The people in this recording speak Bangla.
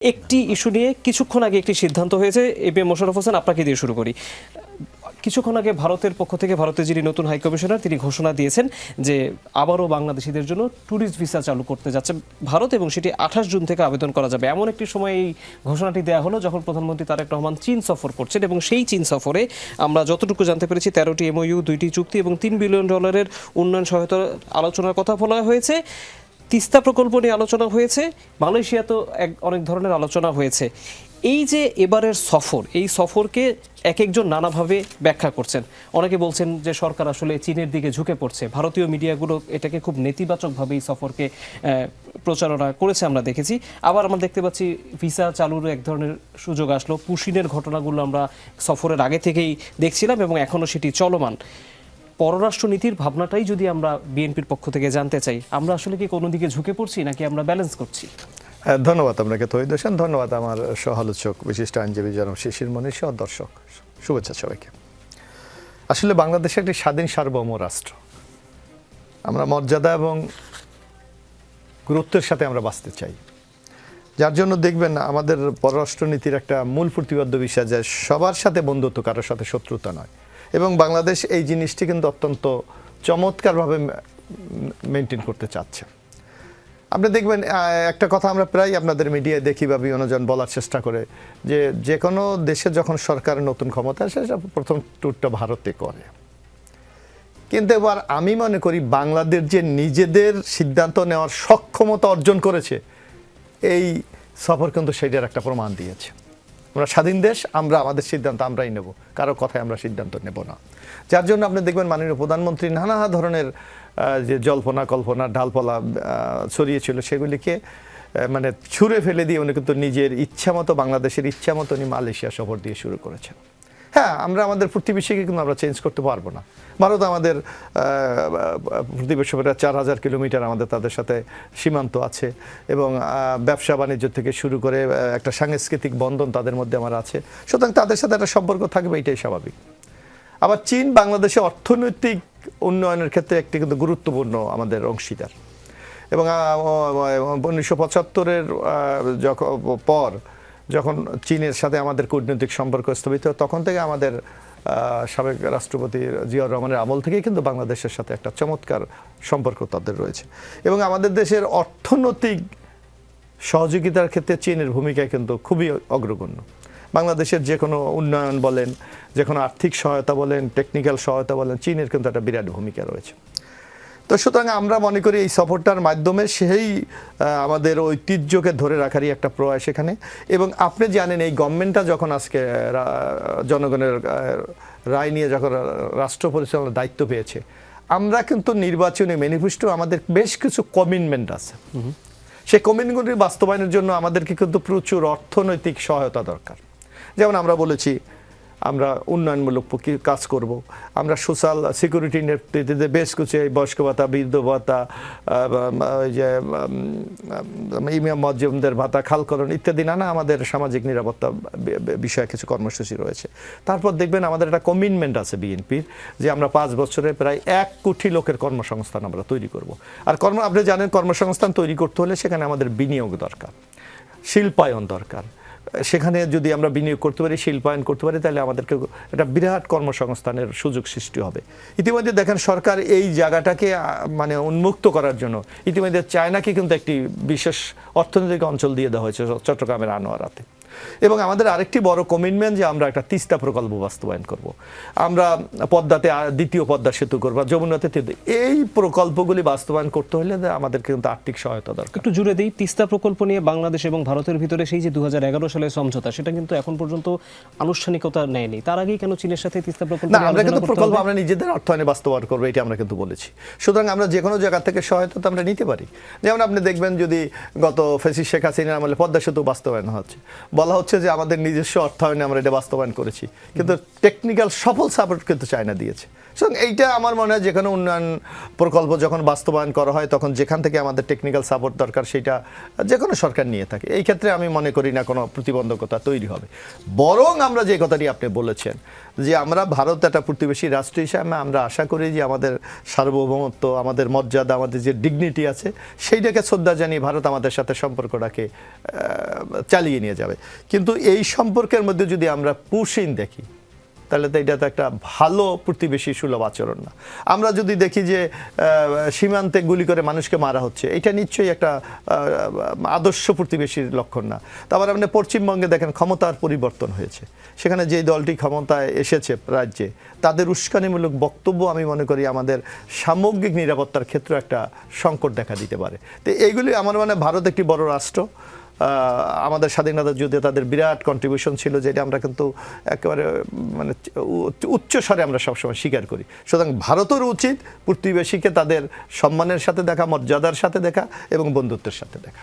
একটি ইস্যু নিয়ে কিছুক্ষণ আগে একটি সিদ্ধান্ত হয়েছে। এ.পি.এম. মোশাররফ হোসেন, আপনাকে দিয়ে শুরু করি। কিছুক্ষণ আগে ভারতের পক্ষ থেকে ভারতের যিনি নতুন হাই কমিশনার তিনি ঘোষণা দিয়েছেন যে আবারও বাংলাদেশিদের জন্য ট্যুরিস্ট ভিসা চালু করতে যাচ্ছে ভারত, এবং সেটি 28 জুন থেকে আবেদন করা যাবে। এমন একটি সময় এই ঘোষণাটি দেওয়া হলো যখন প্রধানমন্ত্রী তারেক রহমান চীন সফর করছেন, এবং সেই চীন সফরে আমরা যতটুকু জানতে পেরেছি 13টি MOU, 2টি চুক্তি এবং $3 বিলিয়ন উন্নয়ন সহায়তার আলোচনার কথা বলা হয়েছে। তিস্তা প্রকল্প নিয়ে আলোচনা হয়েছে, মালয়েশিয়াতেও অনেক ধরনের আলোচনা হয়েছে। এই যে এবারের সফর, এই সফরকে এক একজন নানাভাবে ব্যাখ্যা করছেন। অনেকে বলছেন যে সরকার আসলে চীনের দিকে ঝুঁকে পড়ছে। ভারতীয় মিডিয়াগুলো এটাকে খুব নেতিবাচকভাবে এই সফরকে প্রচারণা করেছে, আমরা দেখেছি। আবার আমরা দেখতে পাচ্ছি ভিসা চালুর এক ধরনের সুযোগ আসলো। পুশিনের ঘটনাগুলো আমরা সফরের আগে থেকেই দেখছিলাম এবং এখনও সেটি চলমান। পররাষ্ট্রনীতির ভাবনাটাই যদি আমরা বিএনপির পক্ষ থেকে জানতে চাই, আমরা আসলে কি কোনো দিকে ঝুঁকে পড়ছি নাকি আমরা ব্যালেন্স করছি? ধন্যবাদ আপনাকে তহিদ হোসেন, ধন্যবাদ আমার সহ-আলোচক বিশিষ্ট আইনজীবী জনাব শিশির মনির সহ দর্শক, শুভেচ্ছা সবাইকে। আসলে বাংলাদেশ একটি স্বাধীন সার্বভৌম রাষ্ট্র। আমরা মর্যাদা এবং গুরুত্বের সাথে আমরা বাঁচতে চাই, যার জন্য দেখবেন আমাদের পররাষ্ট্রনীতির একটা মূল প্রতিপাদ্য বিষয় যে সবার সাথে বন্ধুত্ব, কারোর সাথে শত্রুতা নয়। এবং বাংলাদেশ এই জিনিসটি কিন্তু অত্যন্ত চমৎকারভাবে মেনটেন করতে চাচ্ছে। আপনি দেখবেন একটা কথা আমরা প্রায় আপনাদের মিডিয়ায় দেখি বা বিভিন্নজন বলার চেষ্টা করে যে কোনো দেশে যখন সরকার নতুন ক্ষমতা আসে সেটা প্রথম ট্যুরটা ভারতে করে। কিন্তু এবার আমি মনে করি বাংলাদেশ যে নিজেদের সিদ্ধান্ত নেওয়ার সক্ষমতা অর্জন করেছে, এই সফর কিন্তু সেটার একটা প্রমাণ দিয়েছে। আমরা স্বাধীন দেশ, আমরা আমাদের সিদ্ধান্ত আমরাই নেব, কারো কথায় আমরা সিদ্ধান্ত নেব না। যার জন্য আপনি দেখবেন মাননীয় প্রধানমন্ত্রী নানা ধরনের যে জল্পনা কল্পনা ডালপালা ছড়িয়েছিল সেগুলিকে মানে ছুঁড়ে ফেলে দিয়ে উনি কিন্তু নিজের ইচ্ছা মতো, বাংলাদেশের ইচ্ছা মতো উনি মালয়েশিয়া সফর দিয়ে শুরু করেছেন। হ্যাঁ, আমরা আমাদের প্রতিবেশীকে কিন্তু আমরা চেঞ্জ করতে পারবো না। ভারত আমাদের প্রতিবেশী, 4000 কিলোমিটার আমাদের তাদের সাথে সীমান্ত আছে, এবং ব্যবসা বাণিজ্য থেকে শুরু করে একটা সাংস্কৃতিক বন্ধন তাদের মধ্যে আমার আছে। সুতরাং তাদের সাথে একটা সম্পর্ক থাকবে, এটাই স্বাভাবিক। আবার চীন বাংলাদেশে অর্থনৈতিক উন্নয়নের ক্ষেত্রে একটি কিন্তু গুরুত্বপূর্ণ আমাদের অংশীদার, এবং 1975-এর পর যখন চীনের সাথে আমাদের কূটনৈতিক সম্পর্ক স্থগিত হয়, তখন থেকে আমাদের সাবেক রাষ্ট্রপতি জিয়াউর রহমানের আমল থেকেই কিন্তু বাংলাদেশের সাথে একটা চমৎকার সম্পর্ক তাদের রয়েছে। এবং আমাদের দেশের অর্থনৈতিক সহযোগিতার ক্ষেত্রে চীনের ভূমিকা কিন্তু খুবই অগ্রগণ্য। বাংলাদেশের যে কোনো উন্নয়ন বলেন, যে কোনো আর্থিক সহায়তা বলেন, টেকনিক্যাল সহায়তা বলেন, চীনের কিন্তু একটা বিরাট ভূমিকা রয়েছে। তো সুতরাং আমরা মনে করি এই সফরটার মাধ্যমে সেই আমাদের ঐতিহ্যকে ধরে রাখারই একটা প্রয়াস এখানে। এবং আপনি জানেন এই গভর্নমেন্টটা যখন আজকে জনগণের রায় নিয়ে যখন রাষ্ট্র পরিচালনার দায়িত্ব পেয়েছে, আমরা কিন্তু নির্বাচনী ম্যানিফেস্টো আমাদের বেশ কিছু কমিটমেন্ট আছে। সেই কমিটমেন্টগুলি বাস্তবায়নের জন্য আমাদেরকে কিন্তু প্রচুর অর্থনৈতিক সহায়তা দরকার। যেমন আমরা বলেছি আমরা উন্নয়নমূলক কাজ করব, আমরা সোশ্যাল সিকিউরিটি নেতৃত্বে বেশ কিছু বয়স্ক ভাতা, বৃদ্ধ ভাতা, ওই যে ইমাম মসজিদদের ভাতা, খালকরণ ইত্যাদি নানা আমাদের সামাজিক নিরাপত্তা বিষয়ে কিছু কর্মসূচি রয়েছে। তারপর দেখবেন আমাদের একটা কমিটমেন্ট আছে বিএনপির যে আমরা 5 বছরে প্রায় 1 কোটি লোকের কর্মসংস্থান আমরা তৈরি করব। আর আপনি জানেন কর্মসংস্থান তৈরি করতে হলে সেখানে আমাদের বিনিয়োগ দরকার, শিল্পায়ন দরকার। সেখানে যদি আমরা বিনিয়োগ করতে পারি, শিল্পায়ন করতে পারি, তাহলে আমাদেরকে একটা বিরাট কর্মসংস্থানের সুযোগ সৃষ্টি হবে। ইতিমধ্যে দেখেন সরকার এই জায়গাটাকে মানে উন্মুক্ত করার জন্য ইতিমধ্যে চায়নাকে কিন্তু একটি বিশেষ অর্থনৈতিক অঞ্চল দিয়ে দেওয়া হয়েছে চট্টগ্রামের আনোয়ারাতে। এবং আমাদের আরেকটি বড় কমিটমেন্ট যে আমরা একটা তিস্তা প্রকল্প বাস্তবায়ন করব, আমরা পদ্মাতে দ্বিতীয় পদ্মা সেতু করব, যমুনাতে। এই প্রকল্পগুলি বাস্তবায়ন করতে হলে আমাদের কিন্তু আর্থিক সহায়তা দরকার। একটু জুড়ে দিই, তিস্তা প্রকল্প নিয়ে বাংলাদেশ এবং ভারতের ভিতরে সেই যে 2011 সালের সমঝোতা, সেটা কিন্তু এখন পর্যন্ত আনুষ্ঠানিকতা নেয়নি। তার আগেই কেন চীনের সাথে তিস্তা প্রকল্প? না, আমরা কিন্তু প্রকল্প আমরা নিজেদের অর্থায়নে বাস্তবায়ন করবো, এটা আমরা কিন্তু বলেছি। সুতরাং আমরা যে কোনো জায়গা থেকে সহায়তা আমরা নিতে পারি। যেমন আপনি দেখবেন যদি গত ফেসিস শেখ হাসিনার আমলে পদ্মা সেতু বাস্তবায়ন হচ্ছে, বলা হচ্ছে যে আমাদের নিজস্ব অর্থায়নে আমরা এটা বাস্তবায়ন করেছি, কিন্তু টেকনিক্যাল সফল সাপোর্ট কিন্তু চায়না দিয়েছে। সুতরাং এইটা আমার মনে হয় যে কোনো উন্নয়ন প্রকল্প যখন বাস্তবায়ন করা হয় তখন যেখান থেকে আমাদের টেকনিক্যাল সাপোর্ট দরকার সেটা যে কোনো সরকার নিয়ে থাকে। এই ক্ষেত্রে আমি মনে করি না কোনো প্রতিবন্ধকতা তৈরি হবে। বরং আমরা যে কথাটি আপনি বলেছেন যে আমরা ভারত একটা প্রতিবেশী রাষ্ট্র হিসেবে আমরা আশা করি যে আমাদের সার্বভৌমত্ব, আমাদের মর্যাদা, আমাদের যে ডিগনিটি আছে সেইটাকে শ্রদ্ধা জানিয়ে ভারত আমাদের সাথে সম্পর্কটাকে চালিয়ে নিয়ে যাবে। কিন্তু এই সম্পর্কের মধ্যে যদি আমরা পুশিন দেখি তাহলে তো এটা তো একটা ভালো প্রতিবেশী সুলভ আচরণ না। আমরা যদি দেখি যে সীমান্তে গুলি করে মানুষকে মারা হচ্ছে, এটা নিশ্চয়ই একটা আদর্শ প্রতিবেশীর লক্ষণ না। তারপর আপনি পশ্চিমবঙ্গে দেখেন ক্ষমতার পরিবর্তন হয়েছে, সেখানে যেই দলটি ক্ষমতায় এসেছে রাজ্যে তাদের উস্কানিমূলক বক্তব্য আমি মনে করি আমাদের সামগ্রিক নিরাপত্তার ক্ষেত্রে একটা সংকট দেখা দিতে পারে। তো এইগুলি আমার মানে ভারত একটি বড় রাষ্ট্র, আমাদের স্বাধীনতার যুদ্ধে তাদের বিরাট কন্ট্রিবিউশন ছিল, যেটা আমরা কিন্তু একেবারে মানে উচ্চ স্বরে আমরা সবসময় স্বীকার করি। সুতরাং ভারতের উচিত প্রতিবেশীকে তাদের সম্মানের সাথে দেখা, মর্যাদার সাথে দেখা এবং বন্ধুত্বের সাথে দেখা।